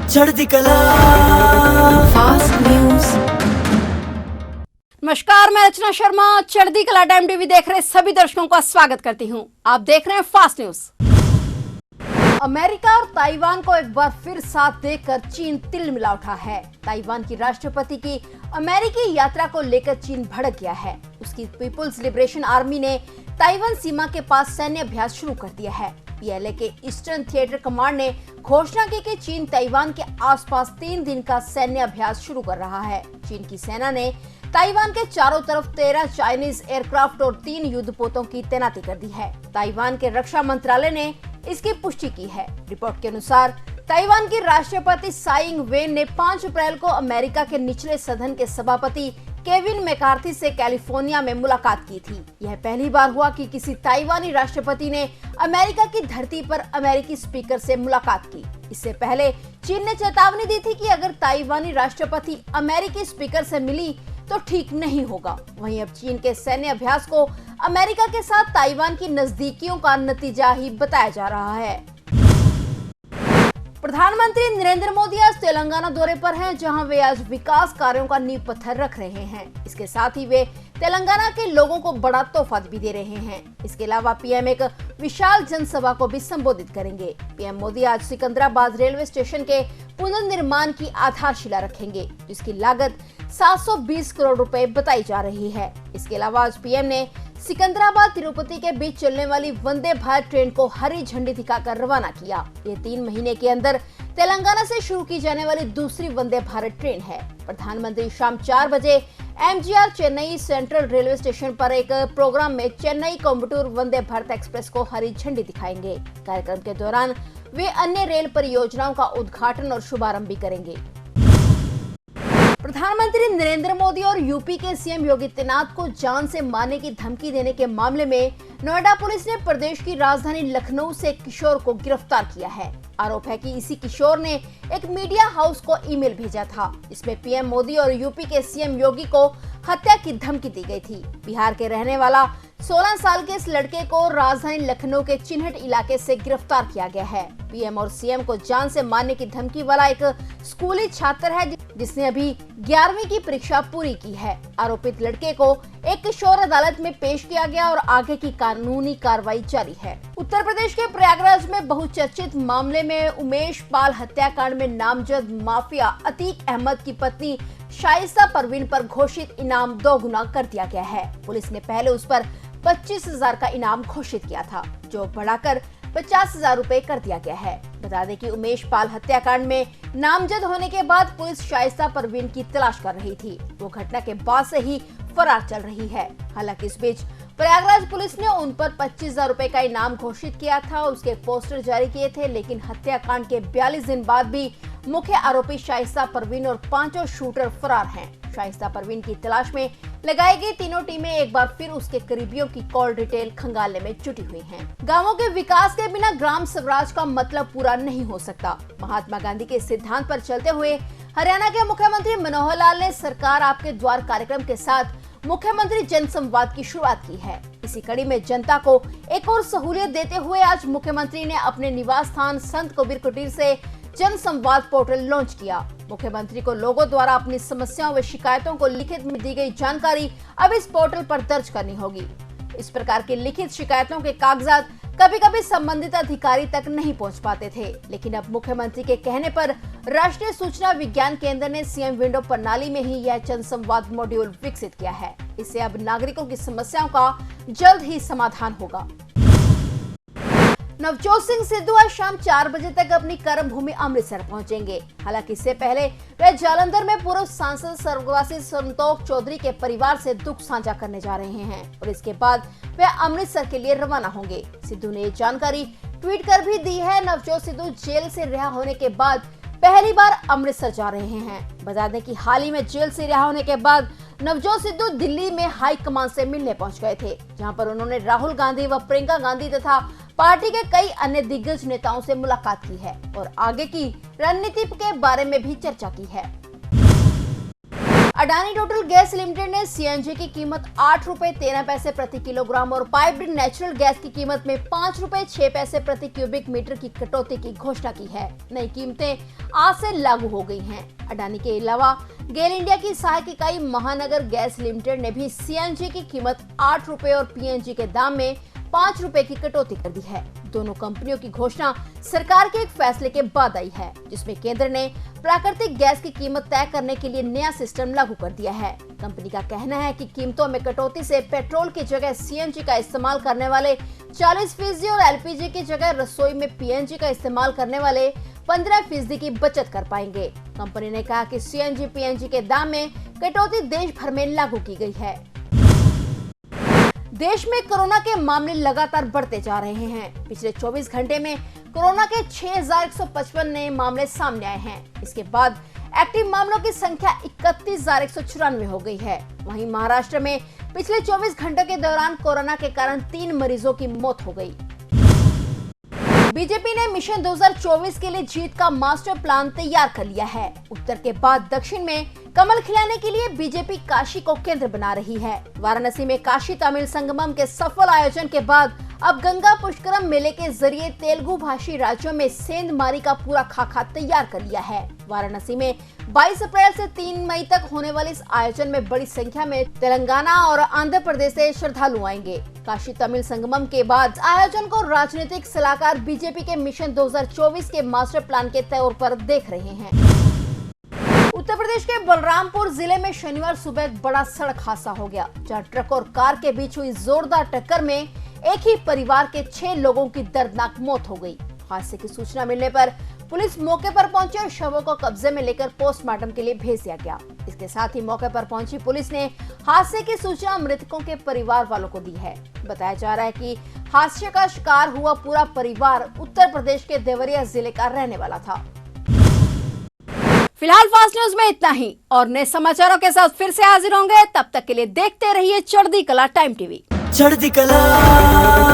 चढ़ती कला fast news. नमस्कार, मैं रचना शर्मा चढ़ती कला टाइम टीवी देख रहे सभी दर्शकों का स्वागत करती हूं। आप देख रहे हैं फास्ट न्यूज। अमेरिका और ताइवान को एक बार फिर साथ देकर चीन तिलमिला उठा है। ताइवान की राष्ट्रपति की अमेरिकी यात्रा को लेकर चीन भड़क गया है। उसकी पीपुल्स लिबरेशन आर्मी ने ताइवान सीमा के पास सैन्य अभ्यास शुरू कर दिया है। पीएलए के ईस्टर्न थिएटर कमांड ने घोषणा की कि चीन ताइवान के आसपास 3 दिन का सैन्य अभ्यास शुरू कर रहा है। चीन की सेना ने ताइवान के चारों तरफ 13 चाइनीज एयरक्राफ्ट और 3 युद्धपोतों की तैनाती कर दी है। ताइवान के रक्षा मंत्रालय ने इसकी पुष्टि की है। रिपोर्ट के अनुसार ताइवान की राष्ट्रपति साई इंग वेन ने 5 अप्रैल को अमेरिका के निचले सदन के सभापति केविन मैकार्थी से कैलिफोर्निया में मुलाकात की थी। यह पहली बार हुआ कि किसी ताइवानी राष्ट्रपति ने अमेरिका की धरती पर अमेरिकी स्पीकर से मुलाकात की। इससे पहले चीन ने चेतावनी दी थी कि अगर ताइवानी राष्ट्रपति अमेरिकी स्पीकर से मिली तो ठीक नहीं होगा। वहीं अब चीन के सैन्य अभ्यास को अमेरिका के साथ ताइवान की नजदीकियों का नतीजा ही बताया जा रहा है। प्रधानमंत्री नरेंद्र मोदी आज तेलंगाना दौरे पर हैं, जहां वे आज विकास कार्यों का नींव पत्थर रख रहे हैं। इसके साथ ही वे तेलंगाना के लोगों को बड़ा तोहफा भी दे रहे हैं। इसके अलावा पीएम एक विशाल जनसभा को भी संबोधित करेंगे। पीएम मोदी आज सिकंदराबाद रेलवे स्टेशन के पुनर्निर्माण की आधारशिला रखेंगे, जिसकी लागत 720 करोड़ रुपए बताई जा रही है। इसके अलावा आज पीएम ने सिकंदराबाद तिरुपति के बीच चलने वाली वंदे भारत ट्रेन को हरी झंडी दिखाकर रवाना किया। ये 3 महीने के अंदर तेलंगाना से शुरू की जाने वाली दूसरी वंदे भारत ट्रेन है। प्रधानमंत्री शाम 4 बजे MGR Chennai central railway station पर एक प्रोग्राम में चेन्नई कोयंबटूर वंदे भारत एक्सप्रेस को हरी झंडी दिखाएंगे। कार्यक्रम के दौरान वे अन्य रेल परियोजनाओं का उद्घाटन और शुभारंभ भी करेंगे। प्रधानमंत्री नरेंद्र मोदी और यूपी के सीएम योगी आदित्यनाथ को जान से मारने की धमकी देने के मामले में नोएडा पुलिस ने प्रदेश की राजधानी लखनऊ से एक किशोर को गिरफ्तार किया है। आरोप है कि इसी किशोर ने एक मीडिया हाउस को ईमेल भेजा था। इसमें पीएम मोदी और यूपी के सीएम योगी को हत्या की धमकी दी गई थी। बिहार के रहने वाला 16 साल के इस लड़के को राजधानी लखनऊ के चिन्हट इलाके से गिरफ्तार किया गया है। पीएम और सीएम को जान से मारने की धमकी वाला एक स्कूली छात्र है, जिसने अभी 11वीं की परीक्षा पूरी की है। आरोपित लड़के को एक किशोर अदालत में पेश किया गया और आगे की कानूनी कार्रवाई जारी है। उत्तर प्रदेश के प्रयागराज में बहुचर्चित मामले में उमेश पाल हत्याकांड में नामजद माफिया अतीक अहमद की पत्नी शाइस्ता परवीन पर घोषित इनाम 2 गुना कर दिया गया है। पुलिस ने पहले उस पर 25,000 का इनाम घोषित किया था, जो बढ़ाकर 50,000 रुपए कर दिया गया है। बता दें कि उमेश पाल हत्याकांड में नामजद होने के बाद पुलिस शाइस्ता परवीन की तलाश कर रही थी। वो घटना के बाद से ही फरार चल रही है। हालांकि इस बीच प्रयागराज पुलिस ने उन पर 25,000 रुपए का इनाम घोषित किया था, उसके पोस्टर जारी किए थे, लेकिन हत्याकांड के 42 दिन बाद भी मुख्य आरोपी शाइस्ता परवीन और 5 शूटर फरार हैं। शाइस्ता परवीन की तलाश में लगाई गई तीनों टीमें एक बार फिर उसके करीबियों की कॉल डिटेल खंगालने में जुटी हुई हैं। गांवों के विकास के बिना ग्राम स्वराज का मतलब पूरा नहीं हो सकता। महात्मा गांधी के सिद्धांत पर चलते हुए हरियाणा के मुख्यमंत्री मनोहर लाल ने सरकार आपके द्वार कार्यक्रम के साथ मुख्यमंत्री जन संवाद की शुरुआत की है। इसी कड़ी में जनता को एक और सहूलियत देते हुए आज मुख्यमंत्री ने अपने निवास स्थान संत कबीर कुटीर से जन संवाद पोर्टल लॉन्च किया। मुख्यमंत्री को लोगों द्वारा अपनी समस्याओं व शिकायतों को लिखित में दी गई जानकारी अब इस पोर्टल पर दर्ज करनी होगी। इस प्रकार की लिखित शिकायतों के कागजात कभी कभी संबंधित अधिकारी तक नहीं पहुंच पाते थे, लेकिन अब मुख्यमंत्री के कहने पर राष्ट्रीय सूचना विज्ञान केंद्र ने सीएम विंडो प्रणाली में ही यह जन संवाद मॉड्यूल विकसित किया है। इससे अब नागरिकों की समस्याओं का जल्द ही समाधान होगा। नवजोत सिंह सिद्धू आज शाम 4 बजे तक अपनी कर्म भूमि अमृतसर पहुंचेंगे। हालांकि इससे पहले वे जालंधर में पूर्व सांसद स्वर्गवासी संतोष चौधरी के परिवार से दुख साझा करने जा रहे हैं और इसके बाद वे अमृतसर के लिए रवाना होंगे। सिद्धू ने ये जानकारी ट्वीट कर भी दी है। नवजोत सिद्धू जेल से रिहा होने के बाद पहली बार अमृतसर जा रहे हैं। बता दें कि हाल ही में जेल से रिहा होने के बाद नवजोत सिद्धू दिल्ली में हाई कमान से मिलने पहुंच गए थे, जहां पर उन्होंने राहुल गांधी व प्रियंका गांधी तथा पार्टी के कई अन्य दिग्गज नेताओं से मुलाकात की है और आगे की रणनीति के बारे में भी चर्चा की है। अडानी टोटल गैस लिमिटेड ने सीएनजी की कीमत 8 रुपए 13 पैसे प्रति किलोग्राम और पाइप्ड नेचुरल गैस की कीमत में 5 रुपए 6 पैसे प्रति क्यूबिक मीटर की कटौती की घोषणा की है। नई कीमतें आज से लागू हो गई हैं। अडानी के अलावा गेल इंडिया की सहायक इकाई महानगर गैस लिमिटेड ने भी सीएनजी की कीमत 8 रुपए और पीएनजी के दाम में 5 रुपए की कटौती कर दी है। दोनों कंपनियों की घोषणा सरकार के एक फैसले के बाद आई है, जिसमें केंद्र ने प्राकृतिक गैस की कीमत तय करने के लिए नया सिस्टम लागू कर दिया है। कंपनी का कहना है कि कीमतों में कटौती से पेट्रोल की जगह सीएनजी का इस्तेमाल करने वाले 40% और एलपीजी की जगह रसोई में पीएनजी का इस्तेमाल करने वाले 15% की बचत कर पाएंगे। कंपनी ने कहा कि सीएनजी पीएनजी के दाम में कटौती देश भर में लागू की गई है। देश में कोरोना के मामले लगातार बढ़ते जा रहे हैं। पिछले 24 घंटे में कोरोना के 6,155 नए मामले सामने आए हैं। इसके बाद एक्टिव मामलों की संख्या 31,194 हो गई है। वहीं महाराष्ट्र में पिछले 24 घंटों के दौरान कोरोना के कारण 3 मरीजों की मौत हो गई। बीजेपी ने मिशन 2024 के लिए जीत का मास्टर प्लान तैयार कर लिया है। उत्तर के बाद दक्षिण में कमल खिलाने के लिए बीजेपी काशी को केंद्र बना रही है। वाराणसी में काशी तमिल संगमम के सफल आयोजन के बाद अब गंगा पुष्करम मेले के जरिए तेलुगु भाषी राज्यों में सेंध मारी का पूरा खाका तैयार कर लिया है। वाराणसी में 22 अप्रैल से 3 मई तक होने वाले इस आयोजन में बड़ी संख्या में तेलंगाना और आंध्र प्रदेश से श्रद्धालु आएंगे। काशी तमिल संगमम के बाद आयोजन को राजनीतिक सलाहकार बीजेपी के मिशन 2024 के मास्टर प्लान के तौर पर देख रहे हैं। उत्तर प्रदेश के बलरामपुर जिले में शनिवार सुबह एक बड़ा सड़क हादसा हो गया, जहां ट्रक और कार के बीच हुई जोरदार टक्कर में एक ही परिवार के 6 लोगों की दर्दनाक मौत हो गई। हादसे की सूचना मिलने पर पुलिस मौके पर पहुंची और शवों को कब्जे में लेकर पोस्टमार्टम के लिए भेज दिया गया। इसके साथ ही मौके पर पहुंची पुलिस ने हादसे की सूचना मृतकों के परिवार वालों को दी है। बताया जा रहा है कि हादसे का शिकार हुआ पूरा परिवार उत्तर प्रदेश के देवरिया जिले का रहने वाला था। फिलहाल फास्ट न्यूज में इतना ही और नए समाचारों के साथ फिर से हाजिर होंगे। तब तक के लिए देखते रहिए चढ़ती कला टाइम टीवी। चढ़ती कला